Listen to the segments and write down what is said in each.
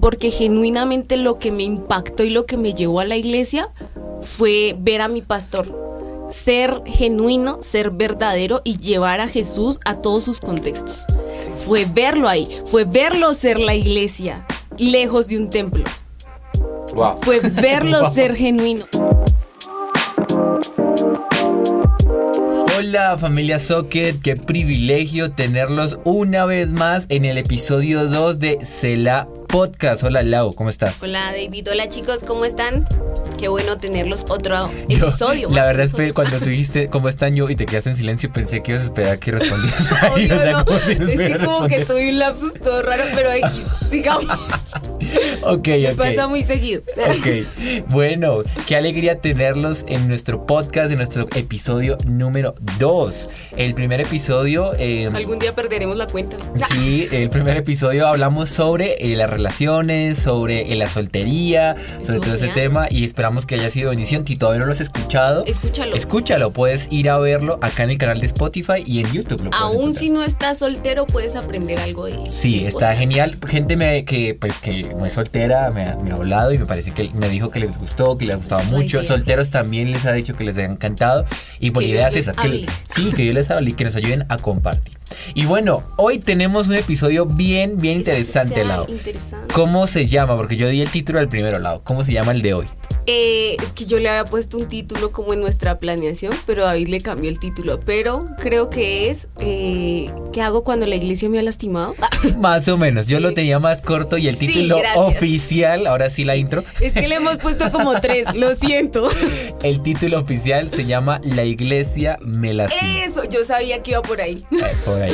porque genuinamente lo que me impactó y lo que me llevó a la iglesia fue ver a mi pastor ser genuino, ser verdadero y llevar a Jesús a todos sus contextos. Fue verlo ahí, fue verlo ser la iglesia, lejos de un templo. Wow. Fue verlo ser genuino. Hola familia Socket, qué privilegio tenerlos una vez más en el episodio 2 de Selah Podcast. Hola Lau, ¿cómo estás? Hola David, hola chicos, ¿cómo están? Qué bueno tenerlos otro episodio. La verdad es que cuando tú dijiste cómo están yo y te quedaste en silencio, pensé que ibas a esperar que respondiera. Obvio, es que como que tuve un lapsus todo raro, pero sigamos. Ok. Me pasa muy seguido. Ok, bueno, qué alegría tenerlos en nuestro podcast, en nuestro episodio número 2. El primer episodio... Algún día perderemos la cuenta. Sí, el primer episodio hablamos sobre las relaciones, sobre la soltería, sobre todo ese tema, y esperamos que haya sido bendición. Si todavía no lo has escuchado, escúchalo, puedes ir a verlo acá en el canal de Spotify y en YouTube. Aún si no estás soltero, puedes aprender algo de él. Sí, está genial. Gente que no es soltera me ha hablado y me parece que me dijo que les gustó, que les gustaba mucho. Solteros también les ha dicho que les ha encantado. Y por idea es esa, que Dios les hable y que nos ayuden a compartir. Y bueno, hoy tenemos un episodio bien interesante, Lau. ¿Cómo se llama? Porque yo di el título al primero, Lau. ¿Cómo se llama el de hoy? Es que yo le había puesto un título como en nuestra planeación, pero David le cambió el título. Pero creo que es ¿qué hago cuando la iglesia me ha lastimado? Más o menos, yo lo tenía más corto y el título oficial, ahora sí la intro. Es que le hemos puesto como 3, lo siento. El título oficial se llama La iglesia me lastimó. Eso, yo sabía que iba por ahí. Por ahí.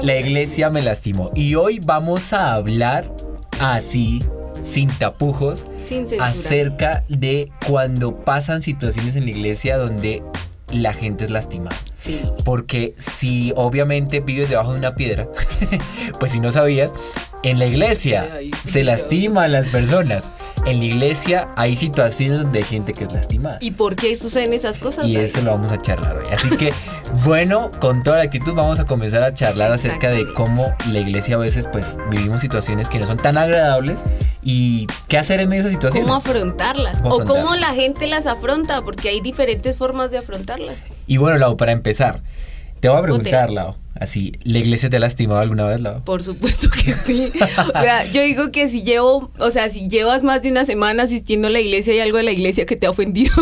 La iglesia me lastimó. Y hoy vamos a hablar así, sin tapujos, acerca de cuando pasan situaciones en la iglesia donde la gente es lastimada. Sí. Porque si obviamente vives debajo de una piedra, pues si no sabías, en la iglesia se lastiman las personas. En la iglesia hay situaciones donde hay gente que es lastimada. ¿Y por qué suceden esas cosas? Y eso lo vamos a charlar hoy. Así que, bueno, con toda la actitud vamos a comenzar a charlar acerca de cómo la iglesia a veces pues vivimos situaciones que no son tan agradables y qué hacer en esas situaciones. ¿Cómo afrontarlas? O cómo la gente las afronta, porque hay diferentes formas de afrontarlas. Y bueno, Lau, para empezar, te voy a preguntar, Lau, así, ¿la iglesia te ha lastimado alguna vez, Lau? Por supuesto que sí. O sea, yo digo que si llevas más de una semana asistiendo a la iglesia, hay algo de la iglesia que te ha ofendido,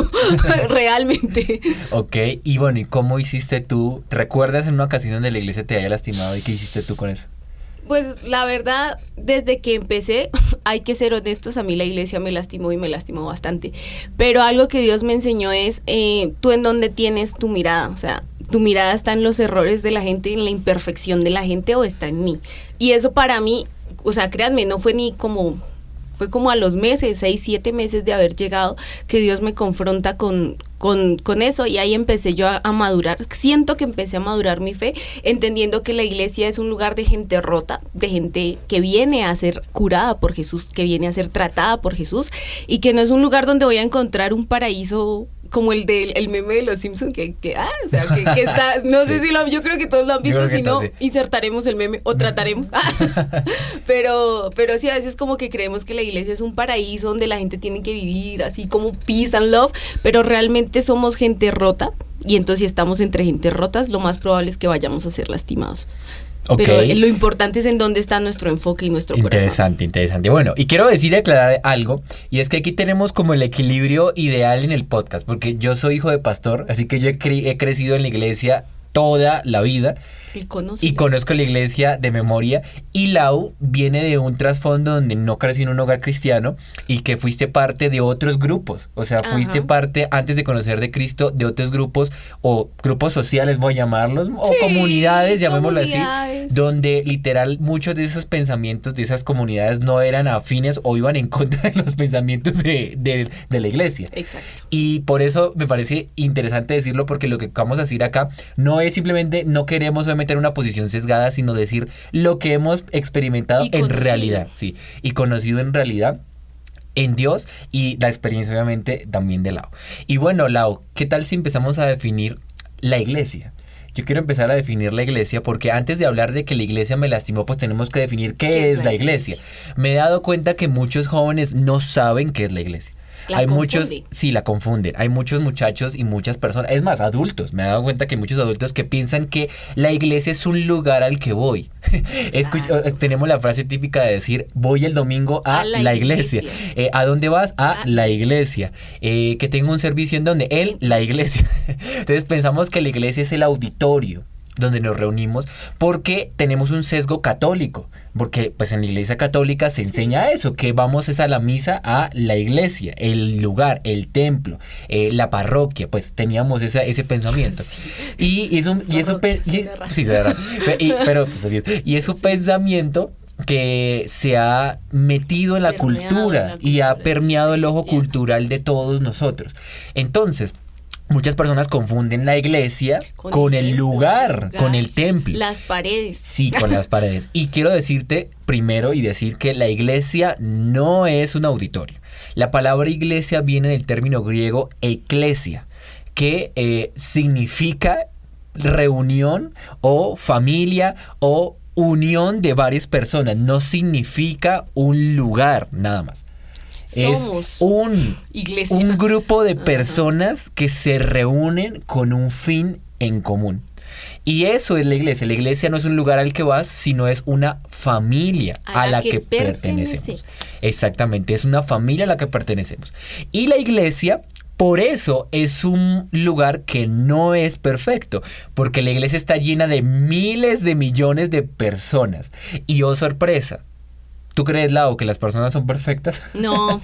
realmente. Ok, y bueno, ¿y cómo hiciste tú? ¿Recuerdas en una ocasión donde la iglesia te haya lastimado y qué hiciste tú con eso? Pues la verdad, desde que empecé, hay que ser honestos, a mí la iglesia me lastimó y me lastimó bastante. Pero algo que Dios me enseñó es, tú en dónde tienes tu mirada, o sea, tu mirada está en los errores de la gente, en la imperfección de la gente o está en mí. Y eso para mí, o sea, créanme, no fue fue como a los meses, 6, 7 meses de haber llegado, que Dios me confronta con eso, y ahí empecé yo a madurar. Siento que empecé a madurar mi fe, entendiendo que la iglesia es un lugar de gente rota, de gente que viene a ser curada por Jesús, que viene a ser tratada por Jesús, y que no es un lugar donde voy a encontrar un paraíso como el meme de los Simpsons, que está, no sé si yo creo que todos lo han visto, si no, insertaremos el meme o trataremos. pero sí, a veces como que creemos que la iglesia es un paraíso donde la gente tiene que vivir así como peace and love, pero realmente somos gente rota, y entonces si estamos entre gente rotas, lo más probable es que vayamos a ser lastimados. Okay. Pero lo importante es en dónde está nuestro enfoque y nuestro corazón. Interesante. Bueno, y quiero decir y aclarar algo, y es que aquí tenemos como el equilibrio ideal en el podcast, porque yo soy hijo de pastor, así que yo he crecido en la iglesia toda la vida. Y conozco la iglesia de memoria. Y Lau viene de un trasfondo donde no crecí en un hogar cristiano y que fuiste parte de otros grupos. O sea, fuiste parte, antes de conocer de Cristo, de otros grupos o grupos sociales, voy a llamarlos, o comunidades, llamémoslo así, donde literal muchos de esos pensamientos de esas comunidades no eran afines o iban en contra de los pensamientos de la iglesia. Exacto. Y por eso me parece interesante decirlo, porque lo que vamos a decir acá no es simplemente, no queremos obviamente en una posición sesgada, sino decir lo que hemos experimentado en realidad, sí, y conocido en realidad en Dios, y la experiencia obviamente también de Lau. Y bueno, Lau, ¿qué tal si empezamos a definir la iglesia? yo quiero empezar a definir la iglesia, porque antes de hablar de que la iglesia me lastimó, pues tenemos que definir qué es la iglesia. Me he dado cuenta que muchos jóvenes no saben qué es la iglesia. Hay muchos, sí, la confunden. Hay muchos muchachos y muchas personas, es más, adultos. Me he dado cuenta que hay muchos adultos que piensan que la iglesia es un lugar al que voy. Tenemos la frase típica de decir, voy el domingo a la iglesia. ¿A dónde vas? A la iglesia. Que tengo un servicio en donde, en la iglesia. Entonces pensamos que la iglesia es el auditorio donde nos reunimos, porque tenemos un sesgo católico, porque pues en la iglesia católica se enseña eso, que vamos es a la misa, a la iglesia, el lugar, el templo, la parroquia, pues teníamos ese pensamiento. Sí. Y es un pensamiento que se ha metido en la cultura y ha permeado el ojo cultural de todos nosotros. Entonces, muchas personas confunden la iglesia con el lugar, con el templo. Las paredes. Sí, con las paredes. Y quiero decirte primero y decir que la iglesia no es un auditorio. La palabra iglesia viene del término griego eklesia, que significa reunión o familia o unión de varias personas. No significa un lugar, nada más. Somos es un grupo de personas que se reúnen con un fin en común. Y eso es la iglesia. La iglesia no es un lugar al que vas, sino es una familia a la que pertenecemos. Exactamente, es una familia a la que pertenecemos. Y la iglesia, por eso, es un lugar que no es perfecto, porque la iglesia está llena de miles de millones de personas. Y oh, sorpresa, ¿tú crees, Lau, que las personas son perfectas? No.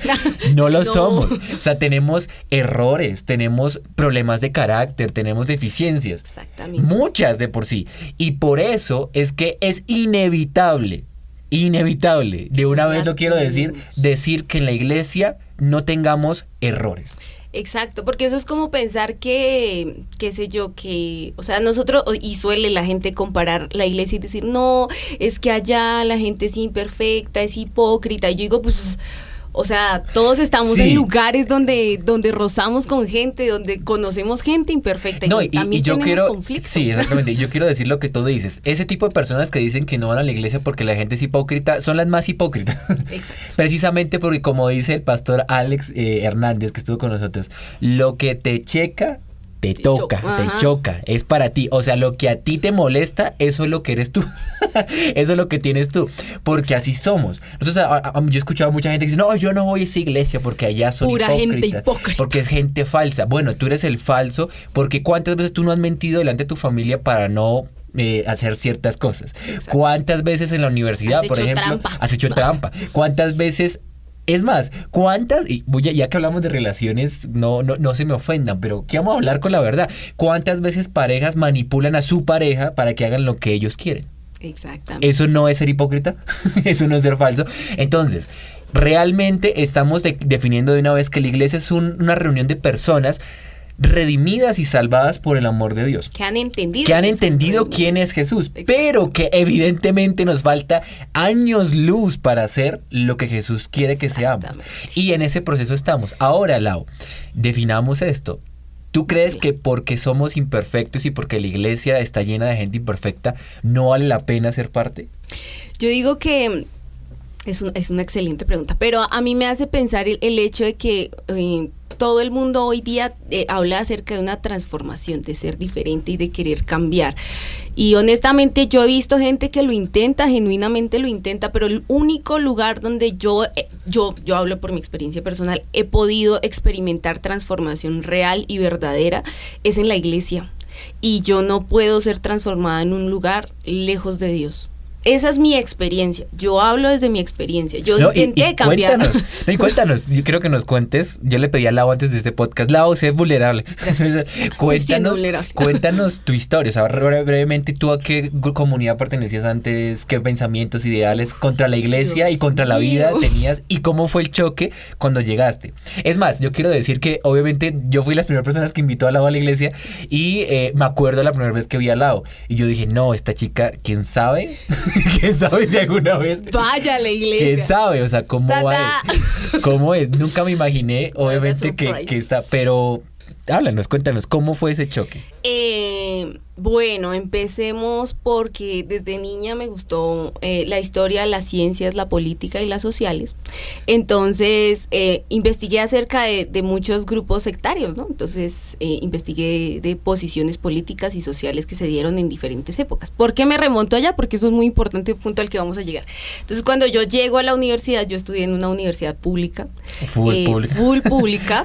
No lo somos. O sea, tenemos errores, tenemos problemas de carácter, tenemos deficiencias. Exactamente. Muchas de por sí. Y por eso es que es inevitable, de una vez lo quiero decir que en la iglesia no tengamos errores. Exacto, porque eso es como pensar que, qué sé yo, que, o sea, nosotros, y suele la gente comparar la iglesia y decir, no, es que allá la gente es imperfecta, es hipócrita, y yo digo, pues, o sea, todos estamos en lugares donde rozamos con gente, donde conocemos gente imperfecta, no, y también yo tenemos conflictos. Sí, exactamente, yo quiero decir lo que tú dices, ese tipo de personas que dicen que no van a la iglesia porque la gente es hipócrita, son las más hipócritas. Exacto. Precisamente porque, como dice el pastor Alex Hernández, que estuvo con nosotros, lo que te checa, te choca, es para ti. O sea, lo que a ti te molesta, eso es lo que eres tú. Eso es lo que tienes tú. Porque así somos. Entonces, yo he escuchado a mucha gente que dice, no, yo no voy a esa iglesia porque allá son pura gente hipócrita. Porque es gente falsa. Bueno, tú eres el falso, porque ¿cuántas veces tú no has mentido delante de tu familia para no hacer ciertas cosas? Exacto. ¿Cuántas veces en la universidad, por ejemplo, has hecho trampa? ¿Cuántas veces? Es más, ¿cuántas? Y ya que hablamos de relaciones, no se me ofendan, pero ¿qué vamos a hablar con la verdad? ¿Cuántas veces parejas manipulan a su pareja para que hagan lo que ellos quieren? Exactamente. ¿Eso no es ser hipócrita? ¿Eso no es ser falso? Entonces, realmente estamos definiendo de una vez que la iglesia es una reunión de personas redimidas y salvadas por el amor de Dios. Que han entendido quién es Jesús. Exacto. Pero que evidentemente nos falta años luz para hacer lo que Jesús quiere que seamos. Y en ese proceso estamos. Ahora, Lau, definamos esto. ¿Tú crees que porque somos imperfectos y porque la iglesia está llena de gente imperfecta, no vale la pena ser parte? Yo digo que es una excelente pregunta, pero a mí me hace pensar el hecho de que todo el mundo hoy día habla acerca de una transformación, de ser diferente y de querer cambiar. Y honestamente yo he visto gente que lo intenta, genuinamente lo intenta, pero el único lugar donde yo hablo por mi experiencia personal, he podido experimentar transformación real y verdadera es en la iglesia. Y yo no puedo ser transformada en un lugar lejos de Dios. Esa es mi experiencia. Yo hablo desde mi experiencia. Yo intenté cambiar. Cuéntanos. Yo quiero que nos cuentes. Yo le pedí a Lau antes de este podcast, Lau, sé vulnerable. Cuéntanos tu historia. O sea, brevemente, ¿tú a qué comunidad pertenecías antes? ¿Qué pensamientos, ideales contra la iglesia y contra la vida tenías? ¿Y cómo fue el choque cuando llegaste? Es más, yo quiero decir que obviamente yo fui las primeras personas que invitó a Lau a la iglesia y me acuerdo la primera vez que vi a Lau y yo dije, no, esta chica, ¿quién sabe? ¿Quién sabe si alguna vez vaya a la iglesia? ¿Quién sabe? O sea, ¿cómo va? ¿Cómo es? Nunca me imaginé, obviamente, que está, pero háblanos, cuéntanos, ¿cómo fue ese choque? Bueno, empecemos porque desde niña me gustó la historia, las ciencias, la política y las sociales. Entonces, investigué acerca de muchos grupos sectarios, ¿no? Entonces, investigué de posiciones políticas y sociales que se dieron en diferentes épocas. ¿Por qué me remonto allá? Porque eso es muy importante, punto al que vamos a llegar. Entonces, cuando yo llego a la universidad, yo estudié en una universidad pública. Full pública,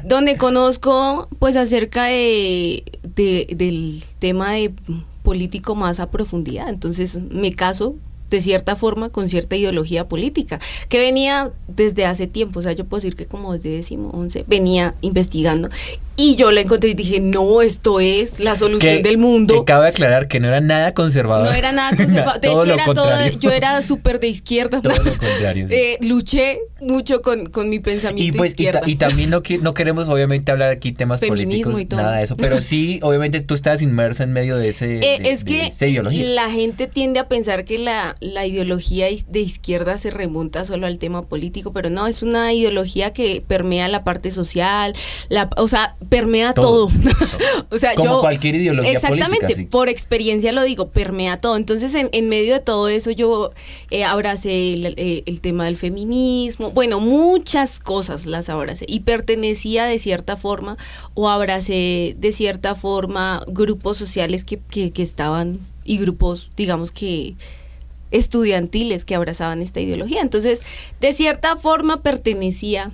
donde conozco, pues, acerca del tema de político más a profundidad. Entonces me caso de cierta forma con cierta ideología política que venía desde hace tiempo, o sea, yo puedo decir que como desde 10º, 11º venía investigando y yo la encontré y dije, no, esto es la solución del mundo. Que cabe aclarar que no era nada conservador. No era nada conservador, de hecho era todo, yo era súper de izquierda. Todo lo contrario. Sí. Luché mucho con mi pensamiento y pues, izquierda. Y también no queremos obviamente hablar aquí temas feminismo políticos, y todo. Nada de eso, pero sí, obviamente tú estás inmersa en medio de esa ideología. La gente tiende a pensar que la ideología de izquierda se remonta solo al tema político, pero no, es una ideología que permea la parte social, o sea, permea todo. O sea, como cualquier ideología exactamente, política. Sí. Por experiencia lo digo, permea todo. Entonces, en medio de todo eso, yo abracé el tema del feminismo, bueno, muchas cosas las abracé y pertenecía de cierta forma o abracé de cierta forma grupos sociales que estaban y grupos, digamos que estudiantiles que abrazaban esta ideología. Entonces, de cierta forma pertenecía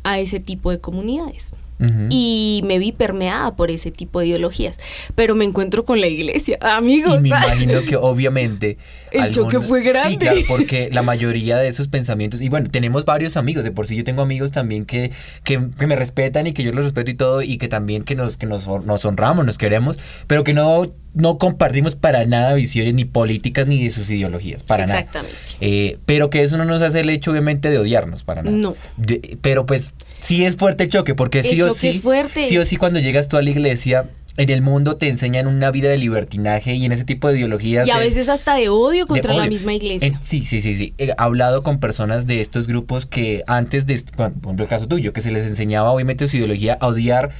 a ese tipo de comunidades. Uh-huh. Y me vi permeada por ese tipo de ideologías, pero me encuentro con la iglesia, amigos. Y me imagino que obviamente el choque fue grande. Sí, claro, porque la mayoría de esos pensamientos, y bueno, tenemos varios amigos, de por sí yo tengo amigos también que me respetan y que yo los respeto y todo, y que también que nos honramos, nos queremos, pero que no compartimos para nada visiones ni políticas ni de sus ideologías, para exactamente. Nada. Pero que eso no nos hace el hecho obviamente de odiarnos, para nada. No. Pero pues sí es fuerte el choque, porque sí o sí cuando llegas tú a la iglesia, en el mundo te enseñan una vida de libertinaje y en ese tipo de ideologías. Y a veces hasta de odio contra la misma iglesia. Sí. He hablado con personas de estos grupos que antes por ejemplo el caso tuyo, que se les enseñaba obviamente su ideología a odiar,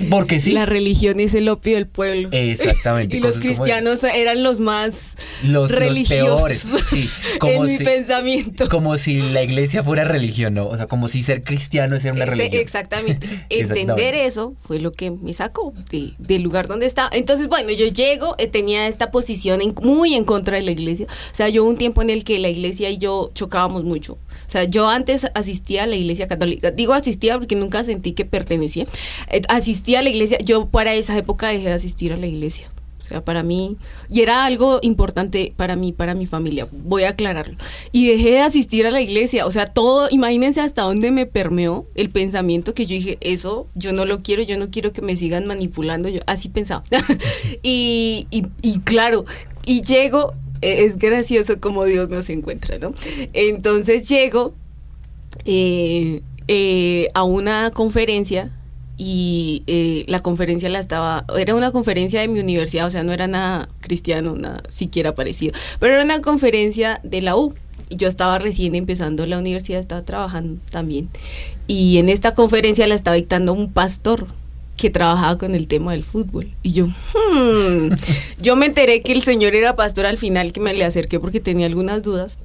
porque sí. La religión es el opio del pueblo. Exactamente. Y los cristianos eran los más religiosos. Los peores, sí. Como en mi pensamiento. Como si la iglesia fuera religión, ¿no? O sea, como si ser cristiano es ser una religión. Exactamente. Entender eso fue lo que me sacó del lugar donde estaba. Entonces, bueno, yo llego, tenía esta posición muy en contra de la iglesia. O sea, yo hubo un tiempo en el que la iglesia y yo chocábamos mucho. O sea, yo antes asistía a la iglesia católica. Digo asistía porque nunca sentí que pertenecía. Asistía a la iglesia. Yo para esa época dejé de asistir a la iglesia. O sea, para mí, y era algo importante para mí, para mi familia, voy a aclararlo. Y dejé de asistir a la iglesia, o sea, todo, imagínense hasta dónde me permeó el pensamiento que yo dije, eso yo no lo quiero, yo no quiero que me sigan manipulando, yo así pensaba. y claro, y llego, es gracioso como Dios nos encuentra, ¿no? Entonces llego a una conferencia. Y la conferencia era una conferencia de mi universidad, o sea, no era nada cristiano, nada siquiera parecido, pero era una conferencia de la U, y yo estaba recién empezando la universidad, estaba trabajando también, y en esta conferencia la estaba dictando un pastor que trabajaba con el tema del fútbol, y yo me enteré que el señor era pastor al final, que me le acerqué porque tenía algunas dudas,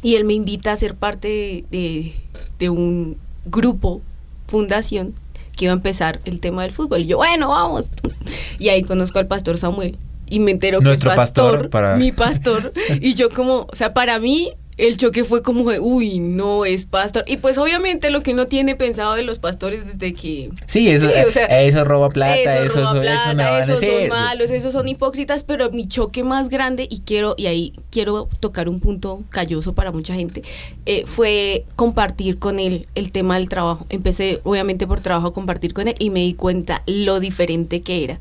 y él me invita a ser parte de un grupo, fundación, que iba a empezar el tema del fútbol. Y yo, bueno, vamos. Y ahí conozco al pastor Samuel. Y me entero que es pastor, mi pastor. Y yo como, o sea, para mí, el choque fue como de, uy, no, es pastor. Y pues obviamente lo que uno tiene pensado de los pastores desde que... Sí, eso, o sea, eso roba plata, esos son malos, esos son hipócritas, pero mi choque más grande, y ahí quiero tocar un punto calloso para mucha gente, fue compartir con él el tema del trabajo. Empecé obviamente por trabajo a compartir con él y me di cuenta lo diferente que era.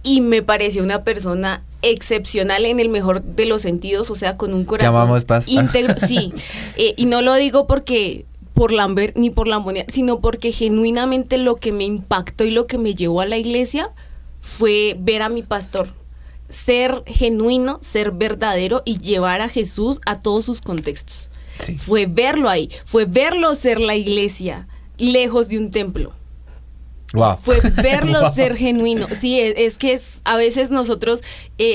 Y me pareció una persona excepcional en el mejor de los sentidos, o sea, con un corazón íntegro, sí, y no lo digo porque por Lambert ni por lambonear, sino porque genuinamente lo que me impactó y lo que me llevó a la iglesia fue ver a mi pastor, ser genuino, ser verdadero y llevar a Jesús a todos sus contextos. Sí. Fue verlo ahí, fue verlo ser la iglesia lejos de un templo. Wow. Fue verlo Wow. ser genuino. Sí, es que a veces nosotros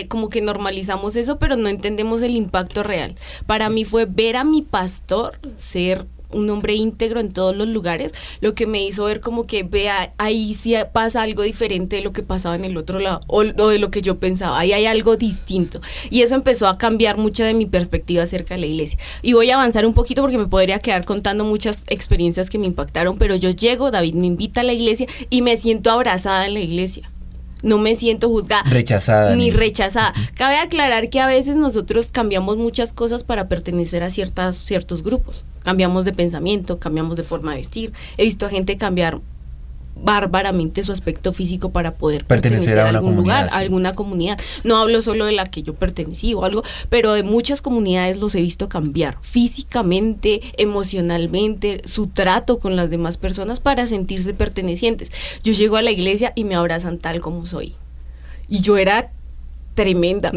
como que normalizamos eso, pero no entendemos el impacto real. Para mí fue ver a mi pastor ser un hombre íntegro en todos los lugares, lo que me hizo ver como que vea, ahí sí pasa algo diferente de lo que pasaba en el otro lado, o de lo que yo pensaba, ahí hay algo distinto. Y eso empezó a cambiar mucho de mi perspectiva acerca de la iglesia. Y voy a avanzar un poquito porque me podría quedar contando muchas experiencias que me impactaron, pero yo llego, David me invita a la iglesia y me siento abrazada en la iglesia. No me siento juzgada. Rechazada. Ni rechazada. Cabe aclarar que a veces nosotros cambiamos muchas cosas para pertenecer a ciertos grupos. Cambiamos de pensamiento, cambiamos de forma de vestir. He visto a gente cambiar bárbaramente su aspecto físico para poder pertenecer a algún lugar, sí, a alguna comunidad. No hablo solo de la que yo pertenecí o algo, pero de muchas comunidades los he visto cambiar físicamente, emocionalmente, su trato con las demás personas para sentirse pertenecientes. Yo llego a la iglesia y me abrazan tal como soy. Y yo era tremenda.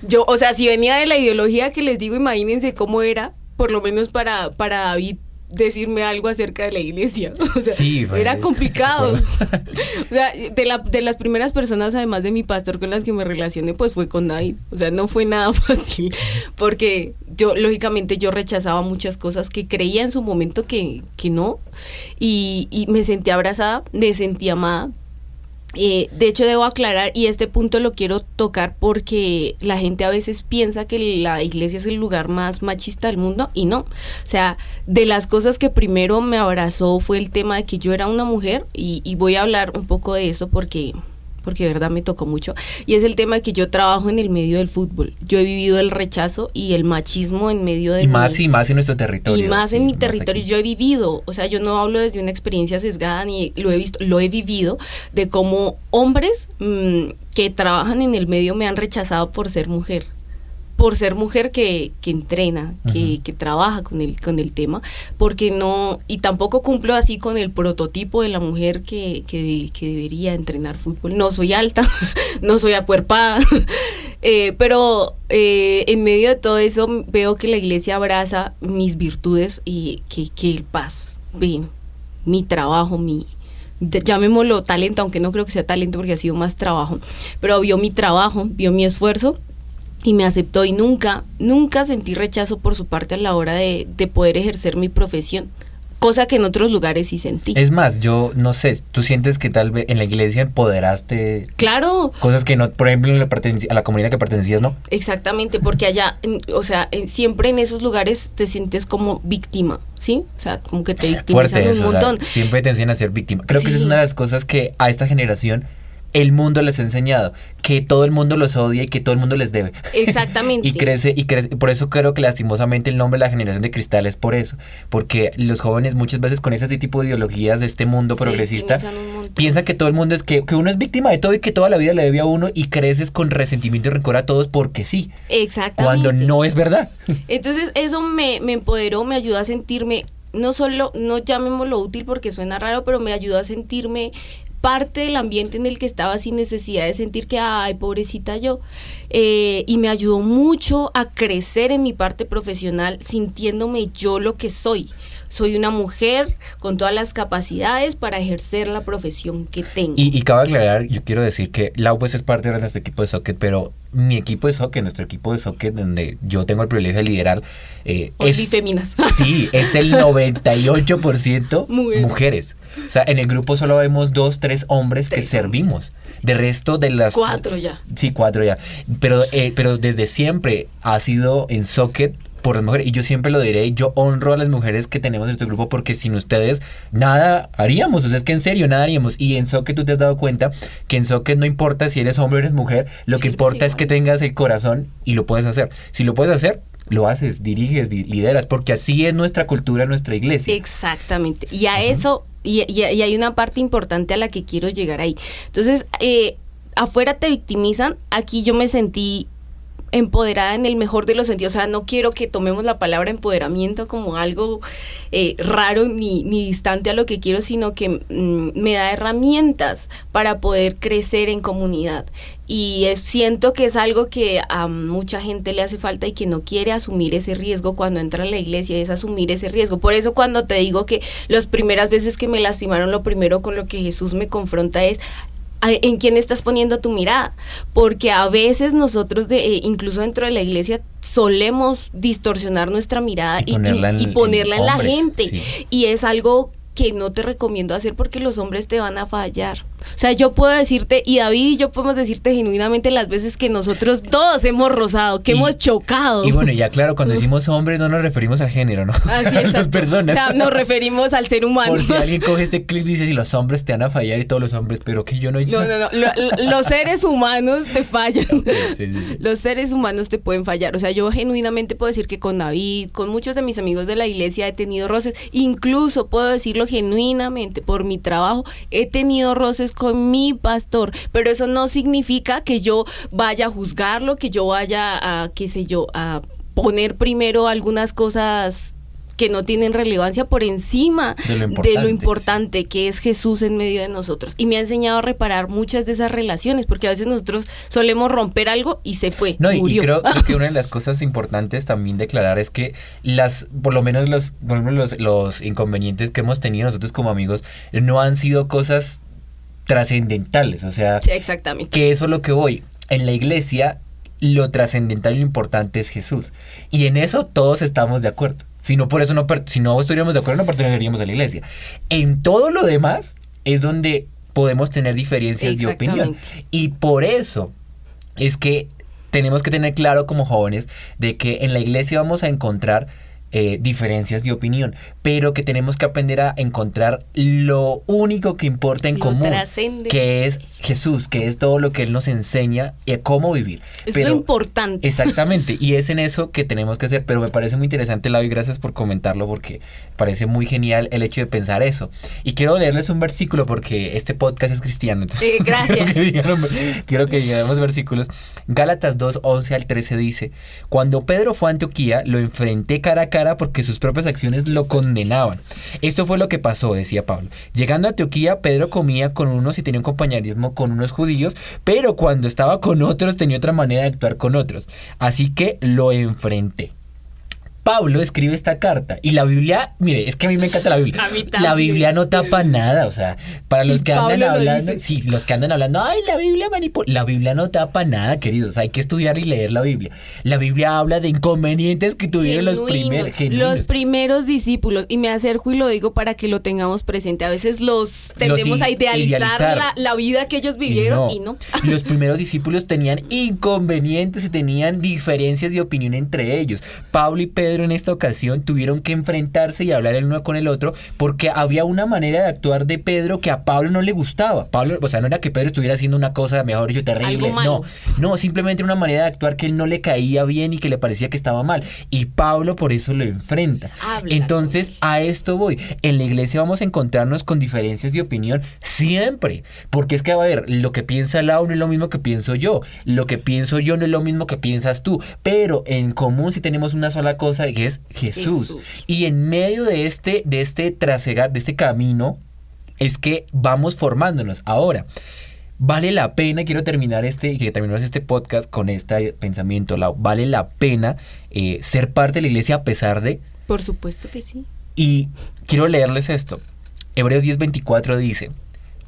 Yo, o sea, si venía de la ideología que les digo, imagínense cómo era, por lo menos para David, decirme algo acerca de la iglesia. O sea, sí, era complicado. O sea, de las primeras personas, además de mi pastor, con las que me relacioné, pues fue con David. O sea, no fue nada fácil, porque lógicamente, yo rechazaba muchas cosas que creía en su momento que no, y me sentí abrazada, me sentí amada. De hecho, debo aclarar, y este punto lo quiero tocar porque la gente a veces piensa que la iglesia es el lugar más machista del mundo, y no. O sea, de las cosas que primero me abrazó fue el tema de que yo era una mujer, y voy a hablar un poco de eso porque de verdad me tocó mucho, y es el tema de que yo trabajo en el medio del fútbol. Yo he vivido el rechazo y el machismo en medio de más en nuestro territorio. Y más en mi territorio, yo he vivido, o sea, yo no hablo desde una experiencia sesgada, ni lo he visto, lo he vivido, de cómo hombres que trabajan en el medio me han rechazado por ser mujer que entrena, que trabaja con el tema, porque no, y tampoco cumplo así con el prototipo de la mujer que debería entrenar fútbol. No soy alta, no soy acuerpada, pero en medio de todo eso veo que la iglesia abraza mis virtudes, y que el paz, mi trabajo, llamémoslo talento, aunque no creo que sea talento porque ha sido más trabajo, pero vio mi trabajo, vio mi esfuerzo, y me aceptó, y nunca sentí rechazo por su parte a la hora de poder ejercer mi profesión, cosa que en otros lugares sí sentí. Es más, yo no sé, ¿tú sientes que tal vez en la iglesia empoderaste? Claro. Cosas que no, por ejemplo, a la comunidad que pertenecías, ¿no? Exactamente, porque allá, o sea, siempre en esos lugares te sientes como víctima, ¿sí? O sea, como que te victimizan un montón. O sea, siempre te enseñan a ser víctima. Creo que esa es una de las cosas que a esta generación el mundo les ha enseñado, que todo el mundo los odia y que todo el mundo les debe. Exactamente. y crece, por eso creo que lastimosamente el nombre de la generación de cristal es por eso, porque los jóvenes muchas veces con ese tipo de ideologías de este mundo progresista piensan que todo el mundo que uno es víctima de todo y que toda la vida le debe a uno, y creces con resentimiento y rencor a todos porque sí. Exactamente. Cuando no es verdad. Entonces eso me empoderó, me ayudó a sentirme, no llamémoslo útil porque suena raro, pero me ayudó a sentirme parte del ambiente en el que estaba, sin necesidad de sentir que, ay, pobrecita yo, y me ayudó mucho a crecer en mi parte profesional, sintiéndome yo lo que soy una mujer con todas las capacidades para ejercer la profesión que tengo. Y cabe aclarar, yo quiero decir que Lau pues es parte de nuestro equipo de soccer, pero mi equipo de soccer, nuestro equipo de soccer, donde yo tengo el privilegio de liderar, es feminas. Sí, es el 98% mujeres. O sea, en el grupo solo vemos 2, 3 hombres que servimos. De resto de las... 4 ya. Sí, 4 ya. Pero desde siempre ha sido en soccer por las mujeres, y yo siempre lo diré, yo honro a las mujeres que tenemos en este grupo, porque sin ustedes nada haríamos. O sea, es que en serio nada haríamos. Y en soccer tú te has dado cuenta que en soccer no importa si eres hombre o eres mujer, lo que importa es que tengas el corazón y lo puedes hacer. Si lo puedes hacer, lo haces, diriges, lideras, porque así es nuestra cultura, nuestra iglesia. Exactamente. Y a eso, y hay una parte importante a la que quiero llegar ahí. Entonces, afuera te victimizan, aquí yo me sentí empoderada en el mejor de los sentidos. O sea, no quiero que tomemos la palabra empoderamiento como algo raro ni distante a lo que quiero, sino que me da herramientas para poder crecer en comunidad. Y siento que es algo que a mucha gente le hace falta y que no quiere asumir ese riesgo cuando entra a la iglesia, es asumir ese riesgo. Por eso cuando te digo que las primeras veces que me lastimaron, lo primero con lo que Jesús me confronta es: ¿en quién estás poniendo tu mirada? Porque a veces nosotros, incluso dentro de la iglesia, solemos distorsionar nuestra mirada y ponerla en la gente. Sí. Y es algo que no te recomiendo hacer porque los hombres te van a fallar. O sea, yo puedo decirte, y David y yo podemos decirte genuinamente las veces que nosotros todos hemos rozado, que hemos chocado. Y bueno, ya claro, cuando decimos hombres no nos referimos al género, ¿no? Así es. Las personas. O sea, nos referimos al ser humano. Por si alguien coge este clip y dice, si los hombres te van a fallar y todos los hombres, pero que yo no he hecho. No. Los seres humanos te fallan. Okay, sí. Los seres humanos te pueden fallar. O sea, yo genuinamente puedo decir que con David, con muchos de mis amigos de la iglesia he tenido roces. Incluso puedo decirlo genuinamente, por mi trabajo he tenido roces con mi pastor, pero eso no significa que yo vaya a juzgarlo, que yo vaya a, qué sé yo, a poner primero algunas cosas que no tienen relevancia por encima de lo importante que es Jesús en medio de nosotros. Y me ha enseñado a reparar muchas de esas relaciones, porque a veces nosotros solemos romper algo y se fue, murió. Y creo que una de las cosas importantes también declarar es que por lo menos los inconvenientes que hemos tenido nosotros como amigos no han sido cosas trascendentales, o sea, sí, exactamente. Que eso es lo que voy. En la iglesia, lo trascendental y lo importante es Jesús. Y en eso todos estamos de acuerdo. Si no estuviéramos de acuerdo, no perteneceríamos a la iglesia. En todo lo demás es donde podemos tener diferencias de opinión. Y por eso es que tenemos que tener claro como jóvenes de que en la iglesia vamos a encontrar diferencias de opinión, pero que tenemos que aprender a encontrar lo único que importa en común, que es Jesús, que es todo lo que Él nos enseña y cómo vivir. Es lo importante. Exactamente, y es en eso que tenemos que hacer, pero me parece muy interesante, Lau, y gracias por comentarlo, porque parece muy genial el hecho de pensar eso. Y quiero leerles un versículo, porque este podcast es cristiano. Entonces, gracias. Quiero que digamos versículos. Gálatas 2:11 al 13 dice: Cuando Pedro fue a Antioquía, lo enfrenté cara a cara porque sus propias acciones lo condenaban. Esto fue lo que pasó, decía Pablo. Llegando a Antioquía, Pedro comía con unos y tenía un compañerismo con unos judíos, pero cuando estaba con otros tenía otra manera de actuar con otros. Así que lo enfrenté. Pablo escribe esta carta y la Biblia, mire, es que a mí me encanta la Biblia. La Biblia no tapa nada, o sea, para los que andan hablando, los que andan hablando, ay, la Biblia manipula, la Biblia no tapa nada, queridos, hay que estudiar y leer la Biblia. La Biblia habla de inconvenientes que tuvieron los primeros discípulos, y me acerco y lo digo para que lo tengamos presente. A veces los tendemos a idealizar la vida que ellos vivieron y no. Los primeros discípulos tenían inconvenientes y tenían diferencias de opinión entre ellos. Pablo y Pedro en esta ocasión tuvieron que enfrentarse y hablar el uno con el otro porque había una manera de actuar de Pedro que a Pablo no le gustaba. Pablo, o sea, no era que Pedro estuviera haciendo una cosa, mejor dicho, terrible, no, simplemente una manera de actuar que él no le caía bien y que le parecía que estaba mal, y Pablo por eso lo enfrenta. Entonces, a esto voy. En la iglesia vamos a encontrarnos con diferencias de opinión siempre, porque es que, a ver, lo que piensa Lau no es lo mismo que pienso yo, lo que pienso yo no es lo mismo que piensas tú, pero en común sí tenemos una sola cosa, que es Jesús. Y en medio de este trasegar, de este camino, es que vamos formándonos. Ahora, vale la pena, quiero terminar que terminemos este podcast con este pensamiento, Lau, vale la pena ser parte de la iglesia a pesar de... Por supuesto que sí. Y quiero leerles esto. Hebreos 10:24 dice: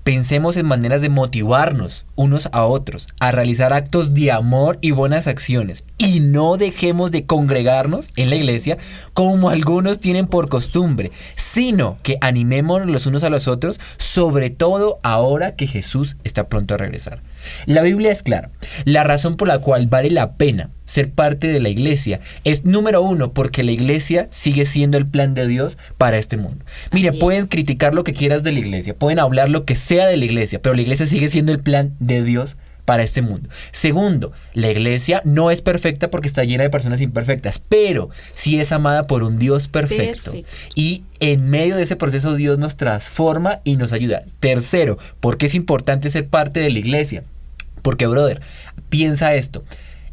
pensemos en maneras de motivarnos unos a otros, a realizar actos de amor y buenas acciones, y no dejemos de congregarnos en la iglesia como algunos tienen por costumbre, sino que animémonos los unos a los otros, sobre todo ahora que Jesús está pronto a regresar. La Biblia es clara. La razón por la cual vale la pena ser parte de la iglesia es, número uno, porque la iglesia sigue siendo el plan de Dios para este mundo. Mire, pueden criticar lo que quieras de la iglesia, pueden hablar lo que sea de la iglesia, pero la iglesia sigue siendo el plan de Dios para este mundo. Segundo, la iglesia no es perfecta porque está llena de personas imperfectas, pero sí es amada por un Dios perfecto. Y en medio de ese proceso Dios nos transforma y nos ayuda. Tercero, ¿por qué es importante ser parte de la iglesia? Porque, brother, piensa esto.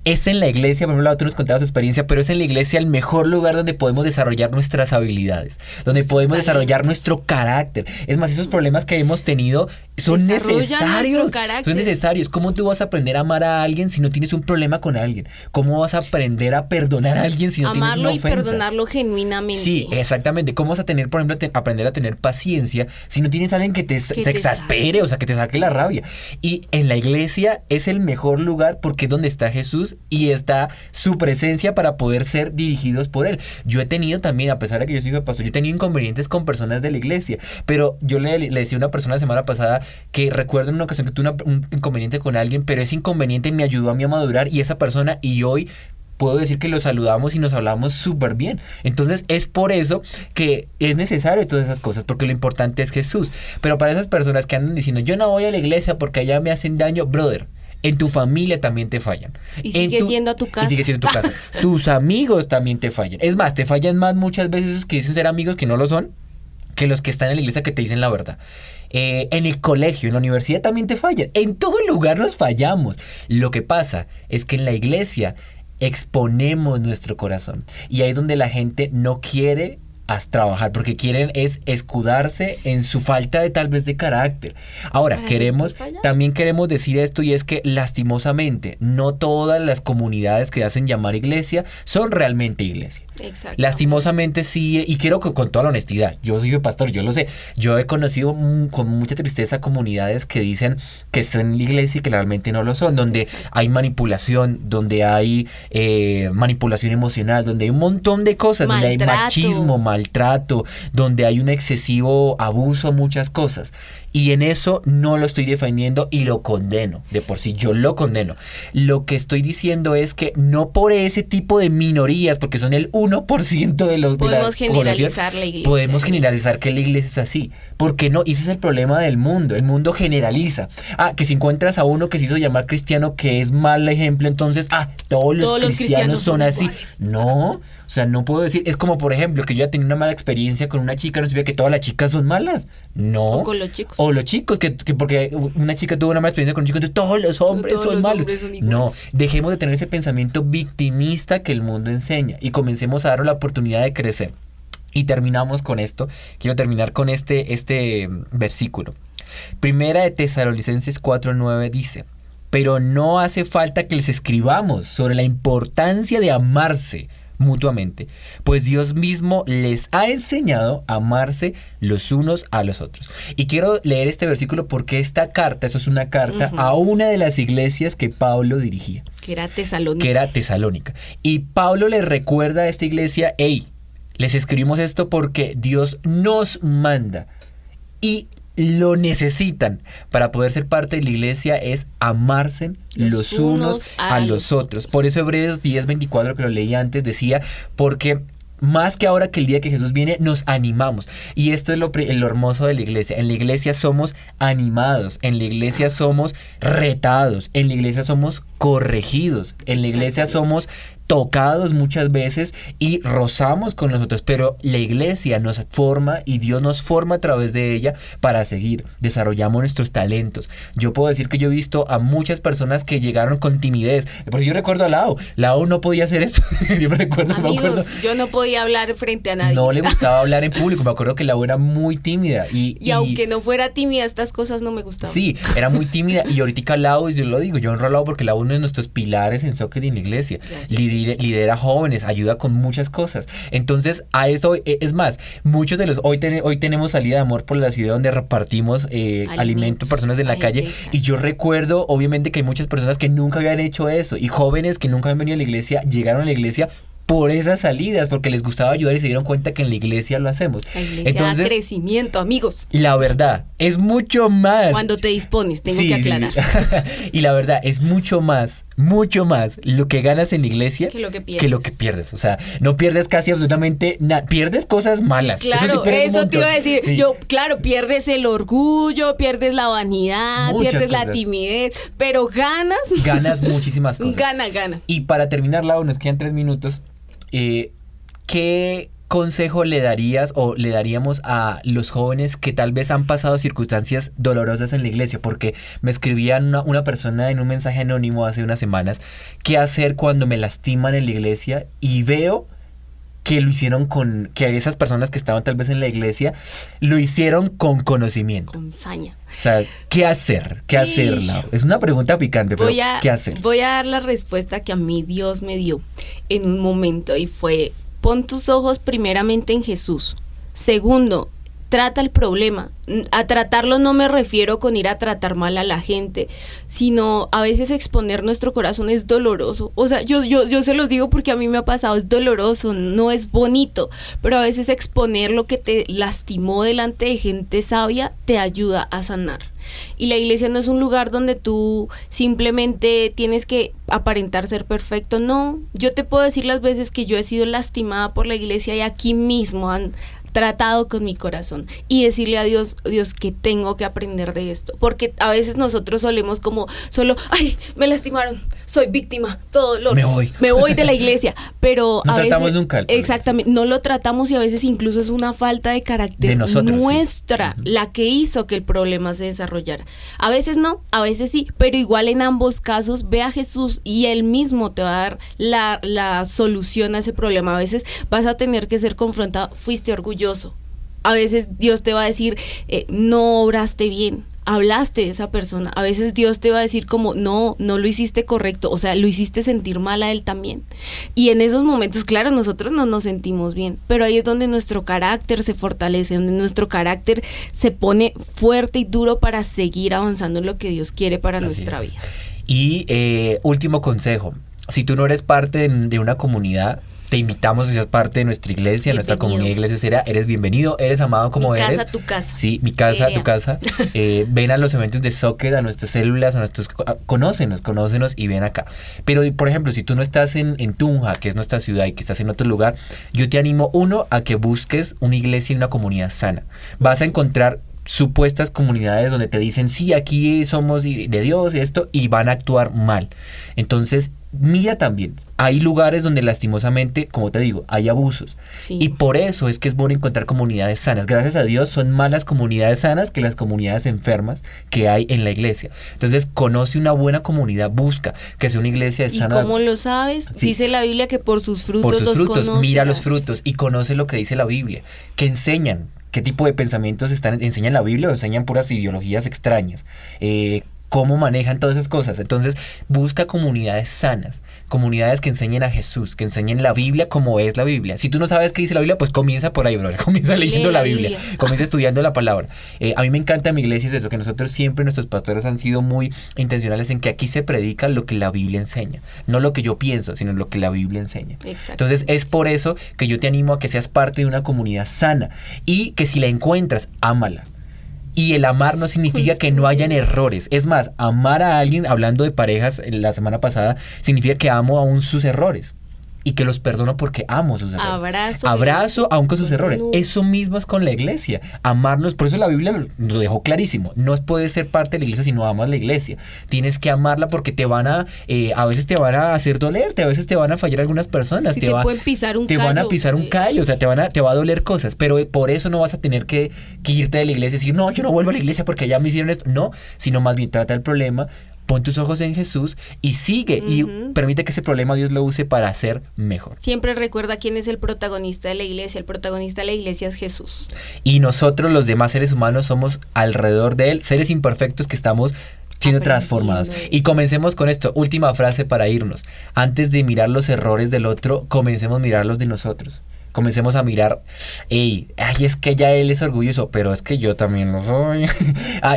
es en la iglesia, por ejemplo, tú nos contabas su experiencia, pero es en la iglesia el mejor lugar donde podemos desarrollar nuestras habilidades, donde podemos desarrollar nuestro carácter. Es más, esos problemas que hemos tenido son necesarios. Son necesarios. ¿Cómo tú vas a aprender a amar a alguien si no tienes un problema con alguien? ¿Cómo vas a aprender a perdonar a alguien si no tienes una ofensa? Amarlo y perdonarlo genuinamente. Sí, exactamente. ¿Cómo vas a tener, por ejemplo, aprender a tener paciencia si no tienes a alguien que te exaspere, o sea, que te saque la rabia? Y en la iglesia es el mejor lugar porque es donde está Jesús y está su presencia para poder ser dirigidos por él. Yo he tenido también, a pesar de que yo soy hijo de pastor, yo he tenido inconvenientes con personas de la iglesia, pero yo le decía a una persona la semana pasada que recuerdo en una ocasión que tuve un inconveniente con alguien, pero ese inconveniente me ayudó a mí a madurar y esa persona, y hoy puedo decir que lo saludamos y nos hablamos súper bien. Entonces es por eso que es necesario todas esas cosas, porque lo importante es Jesús. Pero para esas personas que andan diciendo, yo no voy a la iglesia porque allá me hacen daño, brother, en tu familia también te fallan. Y sigue siendo tu casa. Y sigue siendo tu casa. Tus amigos también te fallan. Es más, te fallan más muchas veces esos que dicen ser amigos que no lo son, que los que están en la iglesia que te dicen la verdad. En el colegio, en la universidad también te fallan. En todo lugar nos fallamos. Lo que pasa es que en la iglesia exponemos nuestro corazón. Y ahí es donde la gente no quiere trabajar, porque quieren es escudarse en su falta de tal vez de carácter. Ahora, también queremos decir esto, y es que lastimosamente no todas las comunidades que hacen llamar iglesia son realmente iglesia. Lastimosamente sí, y quiero que con toda la honestidad, yo soy pastor, yo lo sé, yo he conocido con mucha tristeza comunidades que dicen que están en la iglesia y que realmente no lo son, donde hay manipulación, donde hay manipulación emocional, donde hay un montón de cosas, donde hay machismo, maltrato, donde hay un excesivo abuso a muchas cosas. Y en eso no lo estoy defendiendo y lo condeno. De por sí yo lo condeno. Lo que estoy diciendo es que no por ese tipo de minorías, porque son el 1% de los podemos generalizar la iglesia. Podemos generalizar que la iglesia es así. ¿Por qué no? Y ese es el problema del mundo. El mundo generaliza. Que si encuentras a uno que se hizo llamar cristiano, que es mal ejemplo, entonces, todos los cristianos son así. Iguales. No. O sea, no puedo decir, es como por ejemplo que yo ya tenía una mala experiencia con una chica, no significa que todas las chicas son malas. No. O con los chicos. O los chicos, que porque una chica tuvo una mala experiencia con un chico, entonces todos los hombres son malos. No, dejemos de tener ese pensamiento victimista que el mundo enseña y comencemos a darle la oportunidad de crecer. Y terminamos con esto. Quiero terminar con este versículo. Primera de Tesalonicenses 4:9 dice: pero no hace falta que les escribamos sobre la importancia de amarse mutuamente, pues Dios mismo les ha enseñado a amarse los unos a los otros. Y quiero leer este versículo porque esta carta, eso es una carta a una de las iglesias que Pablo dirigía. Que era Tesalónica. Y Pablo le recuerda a esta iglesia, les escribimos esto porque Dios nos manda y lo necesitan para poder ser parte de la iglesia, es amarse los unos a los otros. Por eso Hebreos 10:24, que lo leí antes, decía, porque más que ahora que el día que Jesús viene, nos animamos. Y esto es lo hermoso de la iglesia. En la iglesia somos animados, en la iglesia somos retados, en la iglesia somos corregidos, en la iglesia somos tocados muchas veces y rozamos con nosotros, pero la iglesia nos forma y Dios nos forma a través de ella para seguir. Desarrollamos nuestros talentos. Yo puedo decir que yo he visto a muchas personas que llegaron con timidez. Porque yo recuerdo a Lau no podía hacer eso. Yo me acuerdo. Yo no podía hablar frente a nadie. No le gustaba hablar en público. Me acuerdo que Lau era muy tímida. Y aunque no fuera tímida, estas cosas no me gustaban. Sí, era muy tímida. Y ahorita Lau, yo lo digo, yo honro a Lau porque Lau es uno de nuestros pilares en Soccer y en la iglesia. Lidera jóvenes, ayuda con muchas cosas. Entonces, a eso, es más, muchos de los, hoy tenemos salida de amor por la ciudad donde repartimos alimento a personas en la calle. Y yo recuerdo, obviamente, que hay muchas personas que nunca habían hecho eso. Y jóvenes que nunca habían venido a la iglesia, llegaron a la iglesia por esas salidas, porque les gustaba ayudar y se dieron cuenta que en la iglesia lo hacemos. La iglesia da crecimiento, amigos. La verdad, es mucho más. Cuando te dispones, tengo que aclarar. Sí. Y la verdad, es mucho más lo que ganas en la iglesia que lo que pierdes. O sea, no pierdes casi absolutamente nada, pierdes cosas malas. Claro, eso te iba a decir. Sí. Pierdes el orgullo, pierdes la vanidad, pierdes la timidez, pero ganas muchísimas cosas. Gana. Y para terminar, Lau, nos quedan 3 minutos. consejo le darías o le daríamos a los jóvenes que tal vez han pasado circunstancias dolorosas en la iglesia? Porque me escribía una persona en un mensaje anónimo hace unas semanas, ¿qué hacer cuando me lastiman en la iglesia y veo que lo hicieron que esas personas que estaban tal vez en la iglesia lo hicieron con conocimiento? Con saña. O sea, ¿qué hacer? ¿Qué hacer, Lau? Es una pregunta picante, pero ¿qué hacer? Voy a dar la respuesta que a mí Dios me dio en un momento y fue: pon tus ojos primeramente en Jesús. Segundo, trata el problema. A tratarlo no me refiero con ir a tratar mal a la gente, sino a veces exponer nuestro corazón es doloroso. O sea, yo se los digo porque a mí me ha pasado, es doloroso, no es bonito, pero a veces exponer lo que te lastimó delante de gente sabia te ayuda a sanar. Y la iglesia no es un lugar donde tú simplemente tienes que aparentar ser perfecto, no. Yo te puedo decir las veces que yo he sido lastimada por la iglesia y aquí mismo han tratado con mi corazón y decirle a Dios, que tengo que aprender de esto, porque a veces nosotros solemos como solo, ay, me lastimaron, soy víctima, todo dolor, me voy de la iglesia, pero no a tratamos veces, nunca exactamente, no lo tratamos y a veces incluso es una falta de carácter de nosotros, nuestra, sí, la que hizo que el problema se desarrollara. A veces no, a veces sí, pero igual en ambos casos ve a Jesús y Él mismo te va a dar la solución a ese problema. A veces vas a tener que ser confrontado, fuiste orgulloso. A veces Dios te va a decir, no obraste bien, hablaste de esa persona. A veces Dios te va a decir como, no lo hiciste correcto, o sea, lo hiciste sentir mal a él también. Y en esos momentos, claro, nosotros no nos sentimos bien, pero ahí es donde nuestro carácter se fortalece, donde nuestro carácter se pone fuerte y duro para seguir avanzando en lo que Dios quiere para nuestra vida. Y último consejo, si tú no eres parte de una comunidad, te invitamos a ser parte de nuestra iglesia, nuestra comunidad de Iglesia Seria. Eres bienvenido, eres amado como eres. Mi casa, tu casa. Sí, mi casa, tu casa. Ven a los eventos de soccer, a nuestras células, conócenos y ven acá. Pero, por ejemplo, si tú no estás en Tunja, que es nuestra ciudad, y que estás en otro lugar, yo te animo, a que busques una iglesia y una comunidad sana. Vas a encontrar supuestas comunidades donde te dicen, sí, aquí somos de Dios y esto, y van a actuar mal. Entonces, mira también, hay lugares donde lastimosamente, como te digo, hay abusos. Sí. Y por eso es que es bueno encontrar comunidades sanas. Gracias a Dios son más las comunidades sanas que las comunidades enfermas que hay en la iglesia. Entonces, conoce una buena comunidad, busca que sea una iglesia sana. ¿Y cómo lo sabes? Sí. Dice la Biblia que por sus frutos los conocerás. Mira los frutos y conoce lo que dice la Biblia, que enseñan. ¿Qué tipo de pensamientos enseñan la Biblia o enseñan puras ideologías extrañas? ¿Cómo manejan todas esas cosas? Entonces, busca comunidades sanas, comunidades que enseñen a Jesús, que enseñen la Biblia como es la Biblia. Si tú no sabes qué dice la Biblia, pues comienza por ahí, brother. Comienza leyendo la Biblia. Comienza estudiando la palabra. A mí me encanta en mi iglesia es eso, que nosotros siempre, nuestros pastores han sido muy intencionales en que aquí se predica lo que la Biblia enseña. No lo que yo pienso, sino lo que la Biblia enseña. Exacto. Entonces, es por eso que yo te animo a que seas parte de una comunidad sana y que si la encuentras, ámala. Y el amar no significa que no hayan errores. Es más, amar a alguien, hablando de parejas la semana pasada, significa que amo aún sus errores y que los perdono porque amo sus errores. Abrazo aún con sus errores. Eso mismo es con la iglesia. Amarnos, por eso la Biblia lo dejó clarísimo. No puedes ser parte de la iglesia si no amas la iglesia. Tienes que amarla porque te van a veces te van a hacer dolerte, a veces te van a fallar algunas personas. Sí, te pueden pisar un callo. Te van a pisar un callo, o sea, te va a doler cosas, pero por eso no vas a tener que irte de la iglesia y decir, no, yo no vuelvo a la iglesia porque ya me hicieron esto. No, sino más bien trata el problema. Pon tus ojos en Jesús y sigue y permite que ese problema Dios lo use para hacer mejor. Siempre recuerda quién es el protagonista de la iglesia. El protagonista de la iglesia es Jesús. Y nosotros, los demás seres humanos, somos alrededor de Él, seres imperfectos que estamos siendo transformados. Y comencemos con esto, última frase para irnos. Antes de mirar los errores del otro, comencemos a mirar los de nosotros. Comencemos a mirar, es que ya él es orgulloso, pero es que yo también lo soy.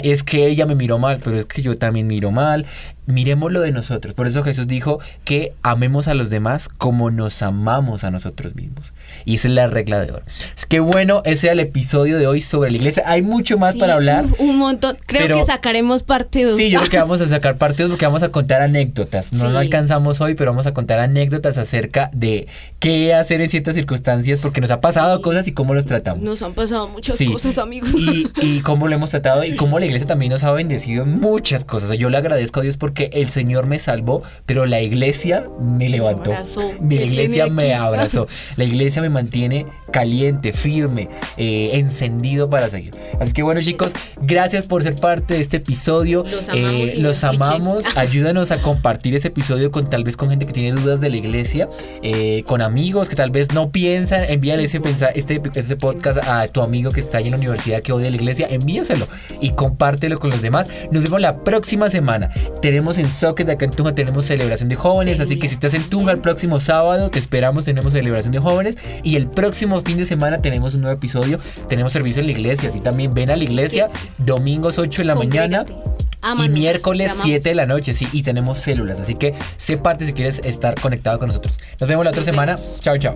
Es que ella me miró mal, pero es que yo también miro mal. Miremos lo de nosotros. Por eso Jesús dijo que amemos a los demás como nos amamos a nosotros mismos. Y esa es la regla de oro. Es que bueno, ese era el episodio de hoy sobre la iglesia. Hay mucho más para hablar. Un montón. Creo que sacaremos parte 2. Sí, yo creo que vamos a sacar parte 2 porque vamos a contar anécdotas. No alcanzamos hoy, pero vamos a contar anécdotas acerca de qué hacer en ciertas circunstancias porque nos ha pasado cosas y cómo los tratamos. Nos han pasado muchas cosas, amigos. Y cómo lo hemos tratado y cómo la iglesia también nos ha bendecido en muchas cosas. Yo le agradezco a Dios porque el Señor me salvó, pero la iglesia me levantó. La iglesia me abrazó. La iglesia me mantiene caliente, firme, encendido para seguir. Así que bueno, chicos, gracias por ser parte de este episodio. Los amamos. Ayúdanos a compartir este episodio con tal vez con gente que tiene dudas de la iglesia, con amigos que tal vez no piensan. Envíale este podcast a tu amigo que está ahí en la universidad que odia la iglesia. Envíaselo y compártelo con los demás. Nos vemos la próxima semana. Tenemos en Socket de acá en Tunja, tenemos celebración de jóvenes, así que si estás en Tunja el próximo sábado te esperamos, tenemos celebración de jóvenes, y el próximo fin de semana tenemos un nuevo episodio, tenemos servicio en la iglesia, así también ven a la iglesia, domingos 8 de la mañana y miércoles 7 de la noche, sí, y tenemos células, así que sé parte si quieres estar conectado con nosotros. Nos vemos la otra semana. Chao, chao.